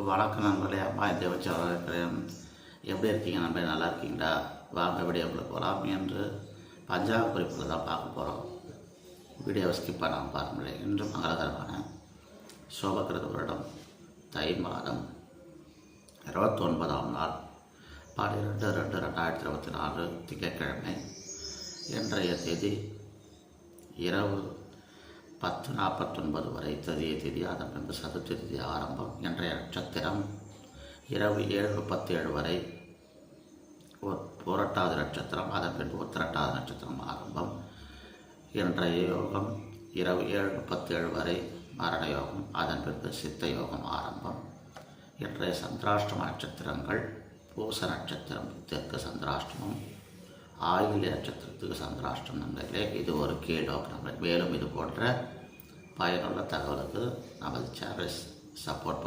வணக்கம் நண்பர்களே, அம்மா இந்த வச்சு இருக்கிறேன். எப்படி இருக்கீங்க நண்பர்களே? நல்லா இருக்கீங்களா? வாங்க வீடியோக்குள்ளே போகலாம். என்று பஞ்சாங்க குறிப்புகள் தான் பார்க்க போகிறோம். வீடியோவை ஸ்கிப் பண்ணாமல் பாருங்களேன். இன்று மங்களகரமான சோபகிருத வருடம் தை மாதம் 29ஆம் நாள் 12/2/2024 திங்கட்கிழமை. இன்றைய தேதி இரவு 10:49 வரை ததிய தேதி. அதன் பின்பு சதுர்த்தி தேதி ஆரம்பம். இன்றைய நட்சத்திரம் இரவு 7:37 வரை புரட்டாதி நட்சத்திரம். அதன் பின்பு உத்திரட்டாதி நட்சத்திரம் ஆரம்பம். இன்றைய யோகம் இரவு 7:37 வரை மரண யோகம். அதன் பின்பு சித்த யோகம் ஆரம்பம். இன்றைய சந்திராஷ்டம நட்சத்திரங்கள் பூச நட்சத்திரம் தெற்கு சந்திராஷ்டமம், ஆயுள்ய நட்சத்திரத்துக்கு சந்திராஷ்டம். நண்பர்களே, இது ஒரு கீழ்நோக்கு நண்பர்கள். மேலும் இது போன்ற பயனுள்ள தகவலுக்கு நமது சேனலை சப்போர்ட்